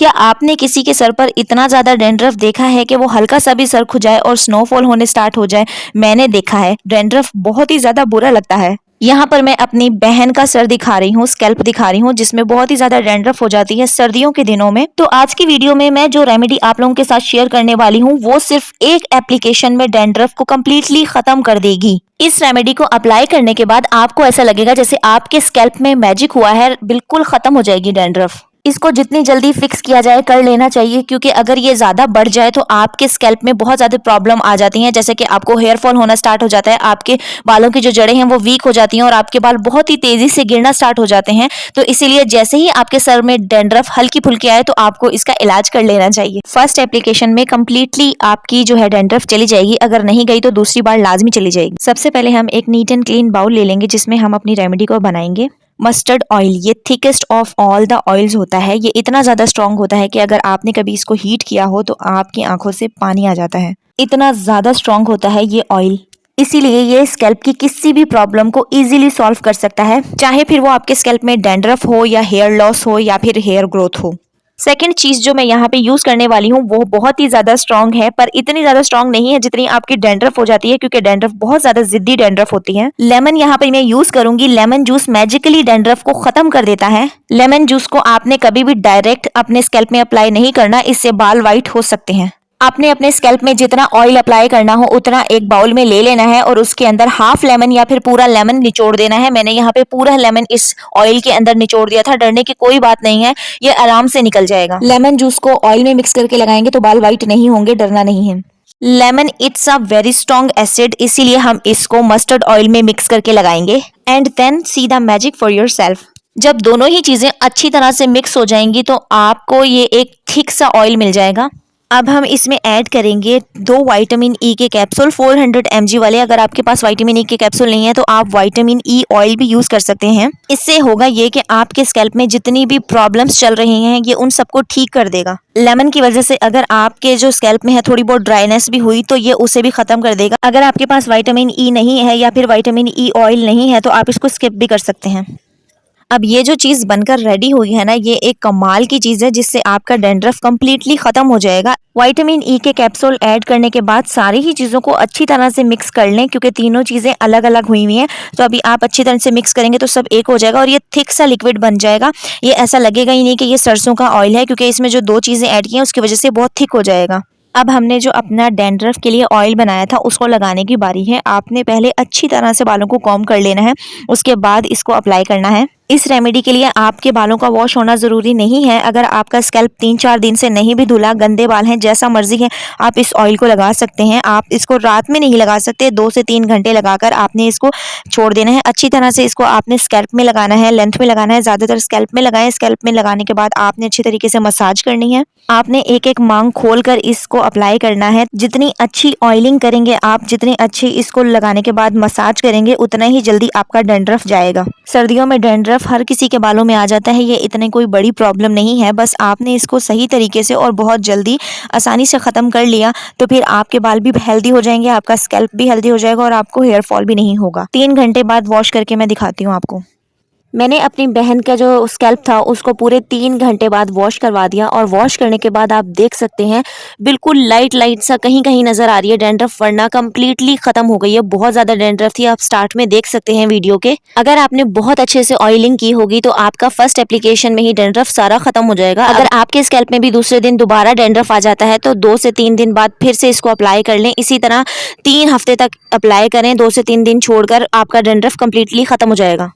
क्या आपने किसी के सर पर इतना ज़्यादा डैंड्रफ देखा है कि वो हल्का सा भी सर खुजाए और स्नोफॉल होने स्टार्ट हो जाए? मैंने देखा है। डैंड्रफ बहुत ही ज़्यादा बुरा लगता है। यहाँ पर मैं अपनी बहन का सर दिखा रही हूँ, स्कैल्प दिखा रही हूँ, जिसमें बहुत ही ज़्यादा डैंड्रफ हो जाती है सर्दियों के दिनों में। तो आज की वीडियो में मैं जो रेमेडी आप लोगों के साथ शेयर करने वाली हूँ वो सिर्फ एक एप्लीकेशन में डैंड्रफ को कम्प्लीटली खत्म कर देगी। इस रेमेडी को अप्लाई करने के बाद आपको ऐसा लगेगा जैसे आपके स्कैल्प में मैजिक हुआ है, बिल्कुल खत्म हो जाएगी डैंड्रफ। इसको जितनी जल्दी फिक्स किया जाए कर लेना चाहिए, क्योंकि अगर ये ज्यादा बढ़ जाए तो आपके स्कैल्प में बहुत ज्यादा प्रॉब्लम आ जाती हैं, जैसे कि आपको हेयर फॉल होना स्टार्ट हो जाता है, आपके बालों की जो जड़ें हैं वो वीक हो जाती हैं और आपके बाल बहुत ही तेजी से गिरना स्टार्ट हो जाते हैं। तो इसीलिए जैसे ही आपके सर में डैंड्रफ हल्की फुल्की आए तो आपको इसका इलाज कर लेना चाहिए। फर्स्ट एप्लीकेशन में कम्प्लीटली आपकी जो है डैंड्रफ चली जाएगी, अगर नहीं गई तो दूसरी बार लाजमी चली जाएगी। सबसे पहले हम एक नीट एंड क्लीन बाउल ले लेंगे जिसमें हम अपनी रेमेडी को बनाएंगे। मस्टर्ड ऑयल ये thickest of all the oils होता है। ये इतना ज़्यादा स्ट्रॉन्ग होता है कि अगर आपने कभी इसको हीट किया हो तो आपकी आंखों से पानी आ जाता है, इतना ज़्यादा स्ट्रॉन्ग होता है ये ऑयल। इसीलिए ये स्कैल्प की किसी भी प्रॉब्लम को इजीली सॉल्व कर सकता है, चाहे फिर वो आपके स्कैल्प में डैंड्रफ हो या हेयर लॉस हो या फिर हेयर ग्रोथ हो। सेकंड चीज जो मैं यहाँ पे यूज करने वाली हूँ वो बहुत ही ज्यादा स्ट्रॉन्ग है, पर इतनी ज्यादा स्ट्रॉन्ग नहीं है जितनी आपकी डैंड्रफ हो जाती है, क्योंकि डैंड्रफ बहुत ज्यादा जिद्दी डैंड्रफ होती है। लेमन यहाँ पे मैं यूज करूंगी। लेमन जूस मैजिकली डैंड्रफ को खत्म कर देता है। लेमन जूस को आपने कभी भी डायरेक्ट अपने स्कैल्प में अप्लाई नहीं करना, इससे बाल व्हाइट हो सकते हैं। आपने अपने स्कैल्प में जितना ऑयल अप्लाई करना हो उतना एक बाउल में ले लेना है और उसके अंदर हाफ लेमन या फिर पूरा लेमन निचोड़ देना है। मैंने यहाँ पे पूरा लेमन इस ऑयल के अंदर निचोड़ दिया था। डरने की कोई बात नहीं है, ये आराम से निकल जाएगा। लेमन जूस को ऑयल में मिक्स करके लगाएंगे तो बाल व्हाइट नहीं होंगे, डरना नहीं है। Lemon it's a very strong acid, इसीलिए हम इसको मस्टर्ड ऑयल में मिक्स करके लगाएंगे। And then see the magic for yourself. जब दोनों ही चीजें अच्छी तरह से मिक्स हो जाएंगी तो आपको ये एक थिक सा ऑयल मिल जाएगा। अब हम इसमें ऐड करेंगे 2 विटामिन ई के कैप्सूल 400 mg वाले। अगर आपके पास विटामिन ई के कैप्सूल नहीं है तो आप विटामिन ई ऑयल भी यूज कर सकते हैं। इससे होगा ये कि आपके स्कैल्प में जितनी भी प्रॉब्लम्स चल रही हैं ये उन सबको ठीक कर देगा। लेमन की वजह से अगर आपके जो स्कैल्प में है थोड़ी बहुत ड्राइनेस भी हुई तो ये उसे भी खत्म कर देगा। अगर आपके पास विटामिन ई नहीं है या फिर विटामिन ई ऑयल नहीं है तो आप इसको स्किप भी कर सकते हैं। अब ये जो चीज़ बनकर रेडी हुई है ना, ये एक कमाल की चीज़ है जिससे आपका डैंड्रफ कम्प्लीटली ख़त्म हो जाएगा। विटामिन ई के कैप्सूल ऐड करने के बाद सारी ही चीज़ों को अच्छी तरह से मिक्स कर लें, क्योंकि तीनों चीज़ें अलग अलग हुई हुई हैं। तो अभी आप अच्छी तरह से मिक्स करेंगे तो सब एक हो जाएगा और ये थिक सा लिक्विड बन जाएगा। ये ऐसा लगेगा ही नहीं कि ये सरसों का ऑयल है, क्योंकि इसमें जो 2 चीज़ें ऐड की हैं उसकी वजह से बहुत थिक हो जाएगा। अब हमने जो अपना डैंड्रफ के लिए ऑयल बनाया था उसको लगाने की बारी है। आपने पहले अच्छी तरह से बालों को कॉम्ब कर लेना है, उसके बाद इसको अप्लाई करना है। इस रेमेडी के लिए आपके बालों का वॉश होना ज़रूरी नहीं है। अगर आपका स्कैल्प 3-4 दिन से नहीं भी धुला, गंदे बाल हैं, जैसा मर्जी है, आप इस ऑयल को लगा सकते हैं। आप इसको रात में नहीं लगा सकते, 2 से 3 घंटे लगाकर आपने इसको छोड़ देना है। अच्छी तरह से इसको आपने स्कैल्प में लगाना है, लेंथ में लगाना है, ज़्यादातर स्कैल्प में लगाएं। स्कैल्प में लगाने के बाद आपने अच्छी तरीके से मसाज करनी है। आपने एक एक मांग खोल कर इसको अप्लाई करना है। जितनी अच्छी ऑयलिंग करेंगे आप, जितनी अच्छी इसको लगाने के बाद मसाज करेंगे, उतना ही जल्दी आपका डैंड्रफ जाएगा। सर्दियों में डैंड्रफ हर किसी के बालों में आ जाता है, ये इतनी कोई बड़ी प्रॉब्लम नहीं है। बस आपने इसको सही तरीके से और बहुत जल्दी आसानी से ख़त्म कर लिया तो फिर आपके बाल भी हेल्दी हो जाएंगे, आपका स्कैल्प भी हेल्दी हो जाएगा और आपको हेयर फॉल भी नहीं होगा। 3 घंटे बाद वॉश करके मैं दिखाती हूँ आपको। मैंने अपनी बहन का जो स्कैल्प था उसको पूरे 3 घंटे बाद वॉश करवा दिया और वॉश करने के बाद आप देख सकते हैं बिल्कुल लाइट लाइट सा कहीं कहीं नज़र आ रही है डैंड्रफ, वरना कम्प्लीटली ख़त्म हो गई है। बहुत ज़्यादा डैंड्रफ थी, आप स्टार्ट में देख सकते हैं वीडियो के। अगर आपने बहुत अच्छे से ऑयलिंग की होगी तो आपका फर्स्ट एप्लीकेशन में ही डैंड्रफ सारा ख़त्म हो जाएगा। अगर आपके स्कैल्प में भी दूसरे दिन दोबारा डैंड्रफ आ जाता है तो 2 से 3 दिन बाद फिर से इसको अप्लाई कर लें। इसी तरह 3 हफ्ते तक अप्लाई करें, 2 से 3 दिन छोड़कर आपका डैंड्रफ कम्प्लीटली ख़त्म हो जाएगा।